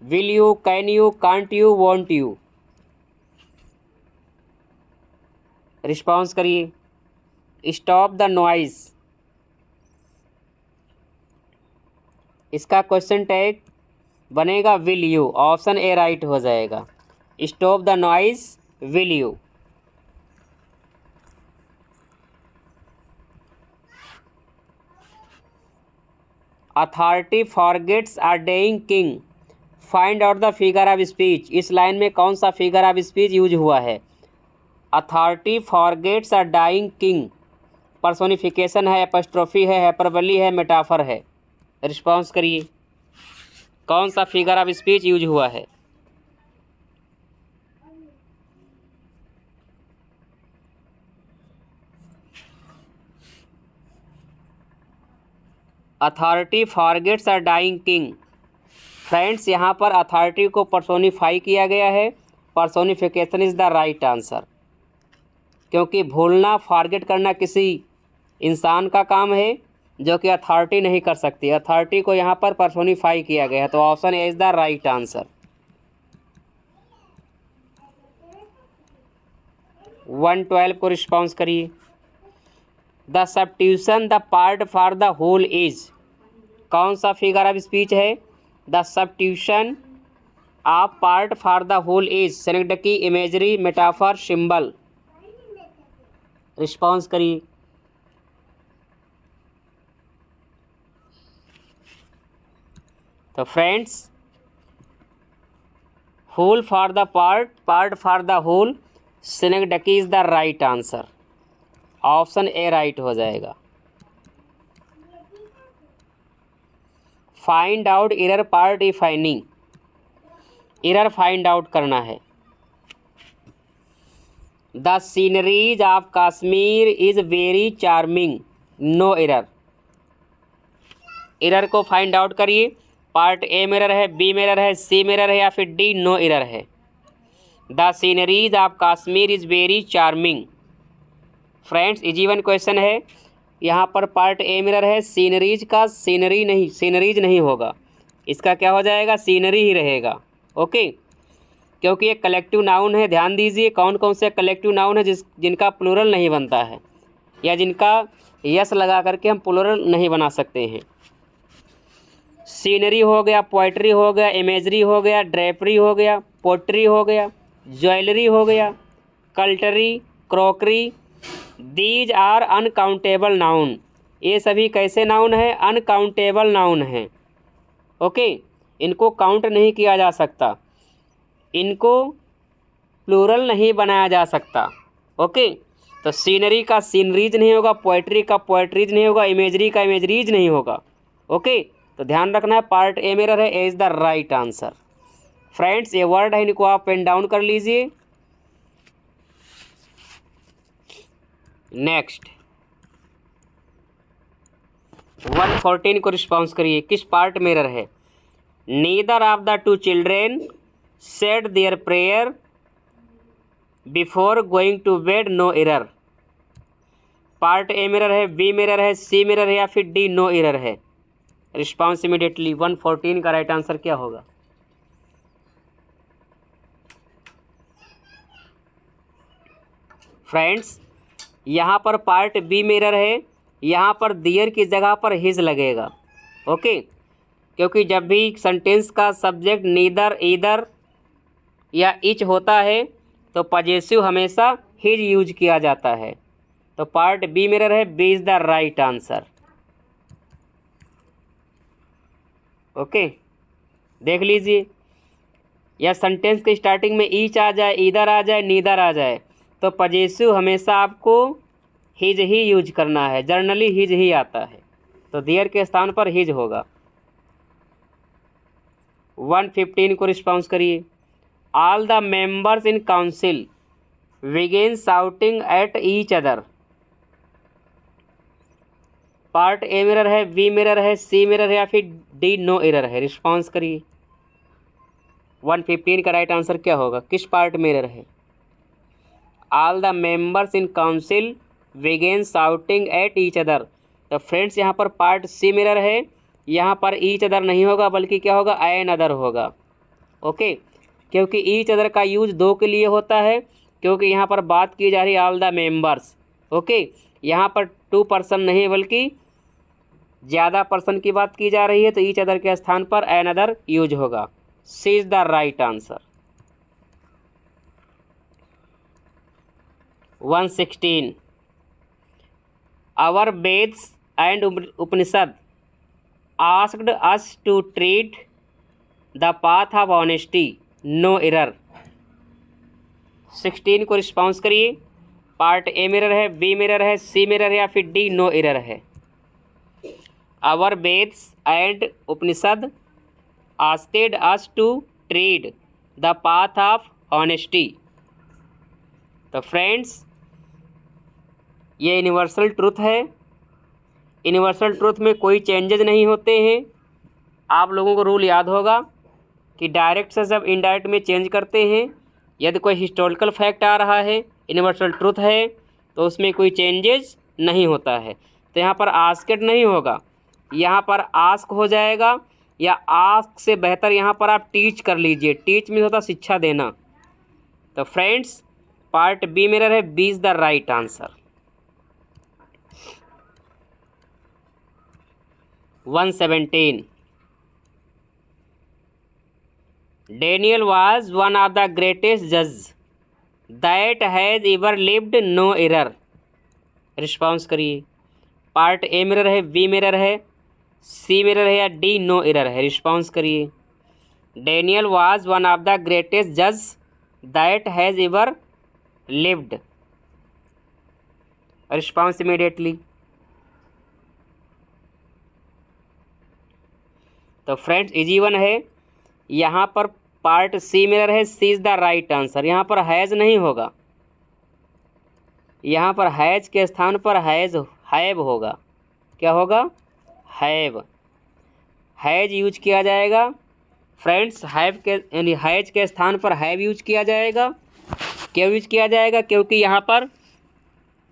Will you, can you, can't you, want you. Response करिए। स्टॉप द नॉइज, इसका क्वेश्चन टैग बनेगा will you. Option A right हो जाएगा। Stop the noise will you. Authority forgets a डेइंग king, find out the figure of speech. इस line में कौन सा figure of speech use हुआ है? Authority forgets a dying king personification है, apostrophe है, हाइपरबली है, मेटाफर है। रिस्पॉन्स करिए, कौन सा फिगर ऑफ स्पीच यूज हुआ है? Authority forgets a dying king. Friends यहाँ पर अथॉरिटी को पर्सोनिफाई किया गया है। Personification is the right answer, क्योंकि भूलना, फॉरगेट करना किसी इंसान का काम है जो कि अथॉरिटी नहीं कर सकती। अथॉरिटी को यहाँ पर पर्सोनिफाई किया गया है, तो option A is the right answer. 112 को रिस्पॉन्स करिए। The substitution the part for the whole is, कौन सा फिगर ऑफ स्पीच है? The substitution of part for the whole is synecdoche, imagery, metaphor, symbol. Response करिए। तो friends whole for the part, part for the whole, synecdoche is the right answer. Option A right हो जाएगा। Find out error part defining, error find out करना है। The sceneries of Kashmir is very charming, no error. Error को find out करिए। Part A में error है, B में error है, सी में एरर है या फिर डी नो एरर है। The sceneries of Kashmir is very charming. Friends easy one question है। यहाँ पर पार्ट ए में एरर है, सीनरीज का सीनरी नहीं, सीनरीज नहीं होगा, इसका क्या हो जाएगा? सीनरी ही रहेगा। ओके, क्योंकि ये कलेक्टिव नाउन है। ध्यान दीजिए कौन कौन से कलेक्टिव नाउन है जिनका प्लूरल नहीं बनता है, या जिनका यस लगा करके हम प्लूरल नहीं बना सकते हैं। सीनरी हो गया, पोइट्री हो गया, इमेजरी हो गया, ड्रेपरी हो गया, पोट्री हो गया, ज्वेलरी हो गया, cutlery, crockery. These are uncountable noun, ये सभी कैसे नाउन है? अनकाउंटेबल नाउन हैं। ओके, इनको काउंट नहीं किया जा सकता, इनको प्लूरल नहीं बनाया जा सकता। ओके, तो सीनरी का सीनरीज नहीं होगा, पोइट्री का पोइट्रीज नहीं होगा, इमेजरी का इमेजरीज नहीं होगा। ओके, तो ध्यान रखना है, पार्ट ए में एरर है, ए is the right answer. Friends ये वर्ड है, इनको आप पेन डाउन कर लीजिए। नेक्स्ट 114 को रिस्पॉन्स करिए। किस पार्ट में एरर है? Neither of the two children said their prayer before going to bed, no error. Part A में एरर है, बी में एरर है, सी में एरर है या फिर डी नो एरर है। Response immediately. 114 का राइट आंसर क्या होगा? फ्रेंड्स यहाँ पर पार्ट बी में एरर है, यहाँ पर दियर की जगह पर हिज लगेगा। ओके, क्योंकि जब भी सेंटेंस का सब्जेक्ट नीदर, ईदर या इच होता है तो पजेसिव हमेशा हिज यूज किया जाता है। तो पार्ट बी में एरर है, B is the right answer. Okay, देख लीजिए, या सेंटेंस के स्टार्टिंग में ईच आ जाए, ईदर आ जाए, नीदर आ जाए, तो पजेसिव हमेशा आपको हिज ही यूज करना है। जनरली हिज ही आता है। तो देयर के स्थान पर हिज होगा। 115 को रिस्पॉन्स करिए। All the members in council begin shouting at each other. Part A मिरर है, बी मिरर है, सी मिरर है या फिर डी नो एरर है? रिस्पॉन्स करिए। 115 का राइट आंसर क्या होगा? किस पार्ट में एरर है? All the members in council began shouting at each other. तो फ्रेंड्स यहाँ पर पार्ट सी मिरर है, यहाँ पर ईच अदर नहीं होगा बल्कि क्या होगा? एन अदर होगा। ओके, क्योंकि ईच अदर का यूज दो के लिए होता है, क्योंकि यहाँ पर बात की जा रही है ऑल द मेंबर्स। ओके, यहाँ पर 2 पर्सन नहीं बल्कि ज़्यादा पर्सन की बात की जा रही है, तो ईच अदर के स्थान पर एन अदर यूज होगा। C is the right answer. 116 our Vedas and Upanishad asked us to treat the path of honesty no error. 16 को रिस्पॉन्स करिए। पार्ट ए मिरर है, बी मिरर है, सी मिरर है या फिर डी नो एरर है? Our Vedas and Upanishad asked us to tread the path of honesty. तो फ्रेंड्स ये यूनिवर्सल ट्रुथ है। यूनिवर्सल ट्रुथ में कोई चेंजेज नहीं होते हैं। आप लोगों को रूल याद होगा कि डायरेक्ट से जब इनडायरेक्ट में चेंज करते हैं, यदि कोई हिस्टोरिकल फैक्ट आ रहा है, यूनिवर्सल ट्रुथ है, तो उसमें कोई चेंजेस नहीं होता है। तो यहाँ पर आस्क्ड नहीं होगा, यहाँ पर आस्क हो जाएगा, या आस्क से बेहतर यहाँ पर आप टीच कर लीजिए। टीच में होता शिक्षा देना। तो फ्रेंड्स पार्ट बी मिरर है, B is the right answer. 117 Daniel was one of the greatest judges that has ever lived, no error। Response करिए। पार्ट ए मिरर है, बी मिरर है, सी मिरर है या डी नो एरर है? रिस्पॉन्स करिए। Daniel was one of the greatest जज that has ever lived. Response immediately. तो फ्रेंड्स इजी वन है। यहाँ पर पार्ट सी मिरर है, C is the right answer. यहाँ पर हैज़ नहीं होगा, यहाँ पर हैज़ के स्थान पर हैव होगा। क्या होगा? हैव। हैज़ यूज किया जाएगा फ्रेंड्स। हैव के यानी हैज़ के स्थान पर हैव यूज किया जाएगा। क्यों यूज किया जाएगा? क्योंकि यहाँ पर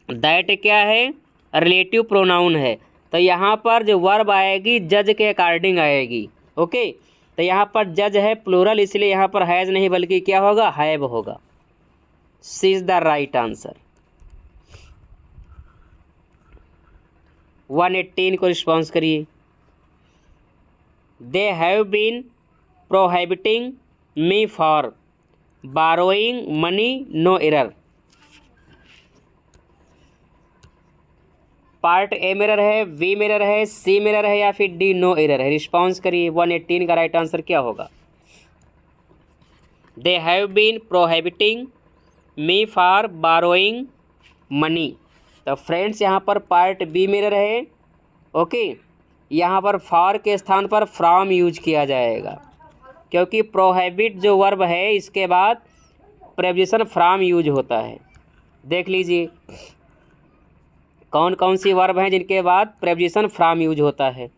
दैट क्या है? रिलेटिव प्रोनाउन है। तो यहाँ पर जो वर्ब आएगी जज के अकॉर्डिंग आएगी। ओके, तो यहाँ पर जज है प्लूरल, इसलिए यहाँ पर हैज़ नहीं बल्कि क्या होगा? हैव होगा। C is the right answer. 118 को रिस्पॉन्स करिए। They have been prohibiting me for borrowing money no error. Part A मिरर है, बी मिरर है, सी मिरर है या फिर डी नो एरर है? रिस्पॉन्स करिए। 118 का राइट आंसर क्या होगा? They have been prohibiting me for borrowing money. तो फ्रेंड्स यहाँ पर पार्ट बी मिरर है। ओके, यहाँ पर फॉर के स्थान पर फ्रॉम यूज किया जाएगा, क्योंकि प्रोहिबिट जो वर्ब है इसके बाद प्रेपोजिशन फ्रॉम यूज होता है। देख लीजिए कौन कौन सी वर्ब हैं जिनके बाद प्रेपोजिशन फ्रॉम यूज होता है।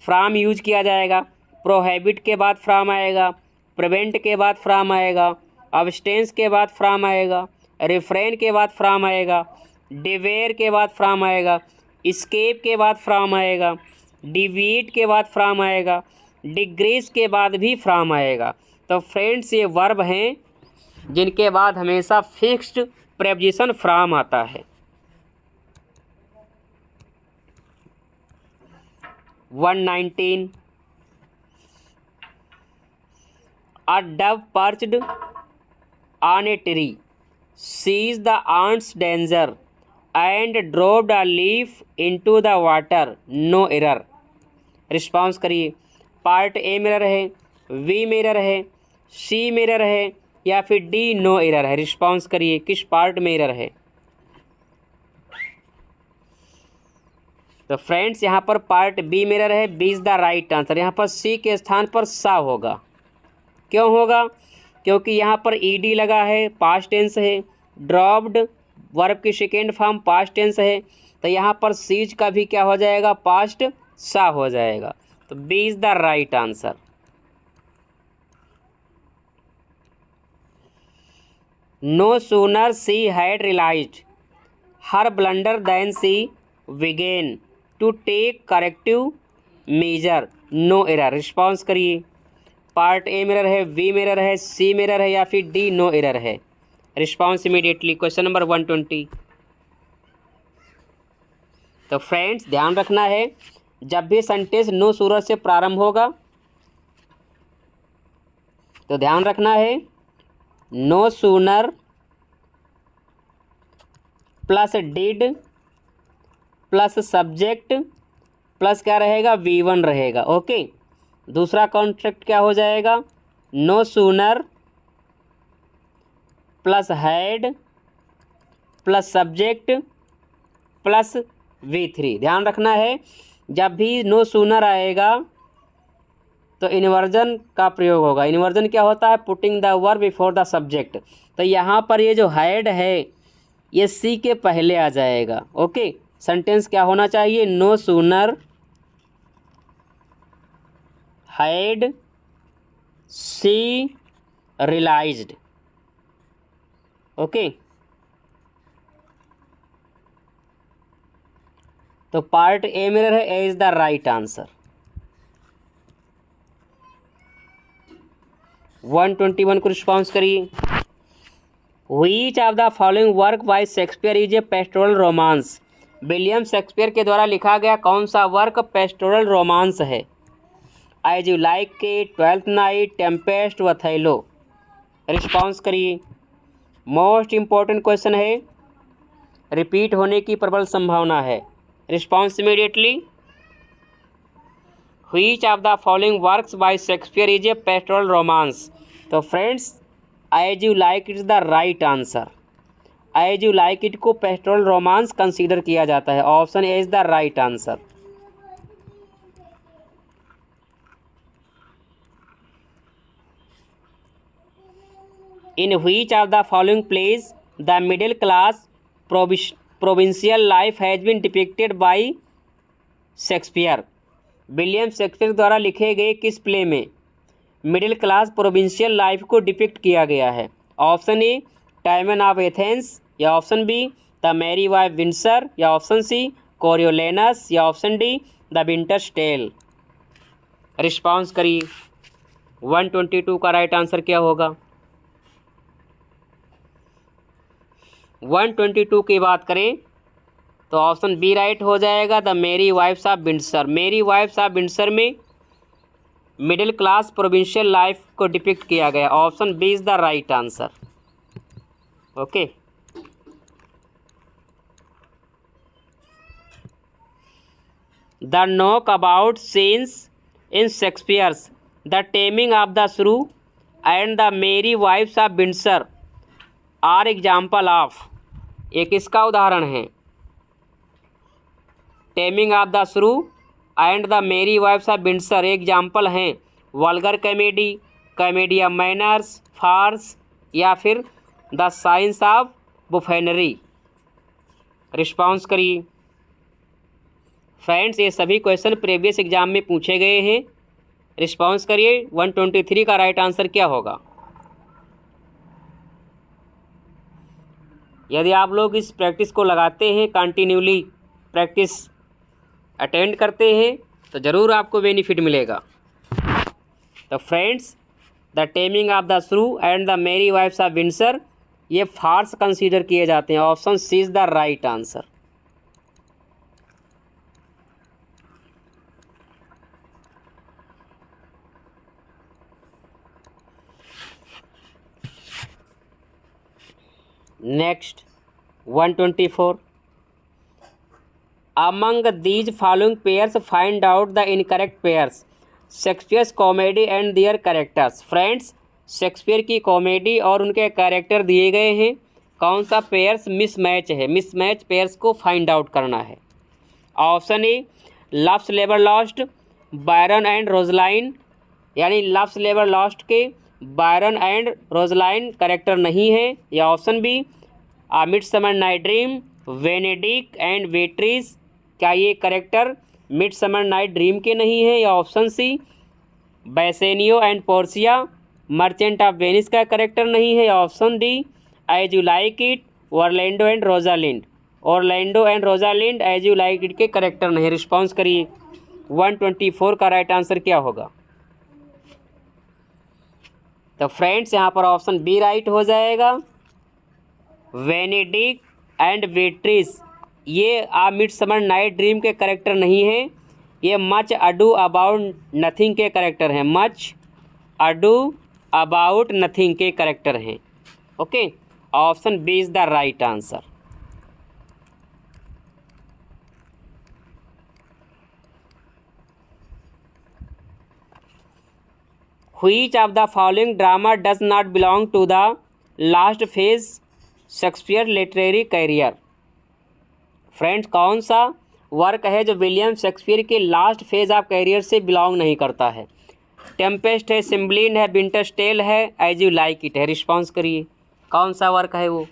फ्रॉम यूज किया जाएगा, प्रोहिबिट के बाद फ्रॉम आएगा, प्रिवेंट के बाद फ्रॉम आएगा, अब्सटेंस के बाद फ्रॉम आएगा, रिफ्रेन के बाद फ्रॉम आएगा, डिवेयर के बाद फ्रॉम आएगा, स्केप के बाद फ्रॉम आएगा, डिवीट के बाद फ्रॉम आएगा, डिग्रीज के बाद भी फ्रॉम आएगा। तो फ्रेंड्स ये वर्ब हैं जिनके बाद हमेशा फिक्स्ड प्रेपोजिशन फ्रॉम आता है। 119 A dove perched on a tree sees the ant's danger and dropped a leaf into the water, no error। Response करिए। पार्ट ए मिरर है, बी मिरर है, सी मिरर है या फिर डी नो एरर है? रिस्पॉन्स करिए। किस पार्ट में एरर है? तो फ्रेंड्स यहाँ पर पार्ट बी मिरर है, B is the right answer. यहाँ पर सी के स्थान पर सा होगा। क्यों होगा? क्योंकि यहाँ पर ईडी लगा है, पास्ट टेंस है, ड्रॉप्ड वर्ब की सेकेंड फॉर्म पास्ट टेंस है, तो यहाँ पर सीज का भी क्या हो जाएगा? पास्ट सा हो जाएगा। तो B is the right answer. No sooner she had realised her blunder then she began to take corrective measure no error. Response करिए। पार्ट ए मिरर है, बी मिरर है, सी मिरर है या फिर डी नो एरर है? Response immediately. Question number 120। तो फ्रेंड्स ध्यान रखना है, जब भी सेंटेंस नो सूरज से प्रारंभ होगा तो ध्यान रखना है no sooner plus did plus subject plus क्या रहेगा? V1 रहेगा। ओके, दूसरा कॉन्ट्रैक्ट क्या हो जाएगा? No sooner plus had plus subject plus V3। ध्यान रखना है, जब भी नो सूनर आएगा तो इन्वर्जन का प्रयोग होगा। इन्वर्जन क्या होता है? Putting the verb before the subject. तो यहाँ पर ये जो हैड है ये सी के पहले आ जाएगा। ओके, सेंटेंस क्या होना चाहिए? No sooner had she realised. Okay, तो पार्ट ए मिरर है, A is the right answer. 121 को रिस्पॉन्स करिए। Which of the following work by Shakespeare is a pastoral romance? William Shakespeare के द्वारा लिखा गया कौन सा वर्क पेस्टोरल रोमांस है? As you like it, twelfth night, Tempest, Othello. Response करिए। मोस्ट इम्पोर्टेंट क्वेश्चन है, रिपीट होने की प्रबल संभावना है। Response immediately. Which of the following works by Shakespeare is a pastoral romance? तो friends as you like it is the right answer. As you like it को pastoral romance consider किया जाता है। Option A is the right answer. In which of the following plays the middle class provincial life has been depicted by Shakespeare? William Shakespeare द्वारा लिखे गए किस play में middle class provincial life को depict किया गया है? Option A Timon of Athens, या option B the Merry wife Windsor, या ऑप्शन सी कोरियोलेनस, या option D the Winter's Tale. Response करिए। 122 का राइट आंसर क्या होगा? 122 की बात करें तो ऑप्शन बी राइट हो जाएगा, the merry wives of Windsor. Merry wives of Windsor में मिडिल क्लास प्रोविंशियल लाइफ को डिपिक्ट किया गया। Option B is the right answer. Okay, the knock about scenes in Shakespeare's the taming of the shrew and the merry wives of Windsor are example of. एक इसका उदाहरण है। Taming of the shrew and the merry wives of Windsor example हैं vulgar comedy, comedy of manners, farce, या फिर the science of बुफेनरी। Response करिए। Friends ये सभी क्वेश्चन प्रीवियस एग्जाम में पूछे गए हैं। रिस्पॉन्स करिए। 123 का राइट आंसर क्या होगा? यदि आप लोग इस प्रैक्टिस को लगाते हैं, कंटिन्यूली प्रैक्टिस अटेंड करते हैं तो ज़रूर आपको बेनिफिट मिलेगा। तो friends the taming of the shrew and the merry wives of Windsor ये फार्स कंसीडर किए जाते हैं। Option C is the right answer. Next 124 among these following pairs find out the incorrect pairs Shakespeare's comedy and their characters. Friends Shakespeare की comedy और उनके character दिए गए हैं। कौन सा पेयर्स मिसमैच है? मिसमैच पेयर्स को फाइंड आउट करना है। Option A Love's labour lost Biron and Rosaline, यानी लव्स लेबर लॉस्ट के बायरन एंड रोजलाइन करेक्टर नहीं है। या option B midsummer night dream Benedick and Beatrice, क्या ये करेक्टर मिडसमर नाइट ड्रीम के नहीं है। या option C Bassanio and Portia merchant of Venice का करेक्टर नहीं है। या option D as you like it Orlando and Rosalind, Orlando and Rosalind as you like it के करेक्टर नहीं। रिस्पॉन्स करिए 124 का राइट आंसर क्या होगा। तो फ्रेंड्स यहाँ पर ऑप्शन बी राइट हो जाएगा। वेनेडिक एंड बेट्रीज ये मिडसमर नाइट ड्रीम के करेक्टर नहीं है, ये मच अडू अबाउट नथिंग के करेक्टर हैं, मच अडू अबाउट नथिंग के करेक्टर हैं। Okay, option B is the right answer. Which of the following drama does not belong to the last phase Shakespeare literary career. Friends, कौन सा work है जो William Shakespeare के last phase of career से belong नहीं करता है। Tempest है, सिम्बलिन है, विंटर्स टेल है, एज यू लाइक इट है। रिस्पॉन्स करिए कौन सा वर्क है वो।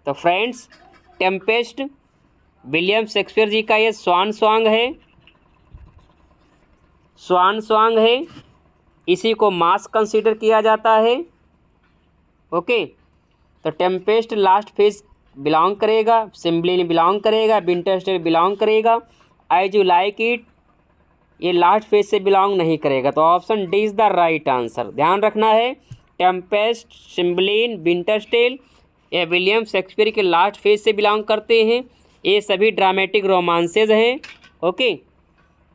तो friends, Tempest William Shakespeare ji का ये स्वान सॉन्ग है, स्वान सॉन्ग है, इसी को मास कंसीडर किया जाता है। ओके, तो टेम्पेस्ट लास्ट फेज बिलोंग करेगा, सिम्बलिन बिलोंग करेगा, विंटर्स टेल बिलोंग करेगा, एज यू लाइक इट ये लास्ट फेज से बिलोंग नहीं करेगा। तो option D is the right answer. ध्यान रखना है, टेम्पेस्ट, सिम्बलिन, विंटर्स टेल ये विलियम शेक्सपियर के लास्ट फेज से बिलोंग करते हैं। ये सभी ड्रामेटिक रोमांसेज हैं। ओके,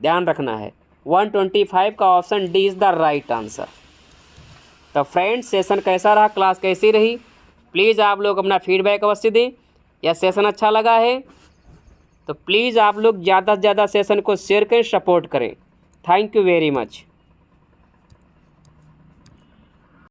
ध्यान रखना है। 125 का option D is the right answer. तो फ्रेंड्स, सेशन कैसा रहा, क्लास कैसी रही, प्लीज़ आप लोग अपना फीडबैक अवश्य दें। या सेशन अच्छा लगा है तो प्लीज़ आप लोग ज़्यादा से ज़्यादा सेशन को शेयर करें, सपोर्ट करें। Thank you very much.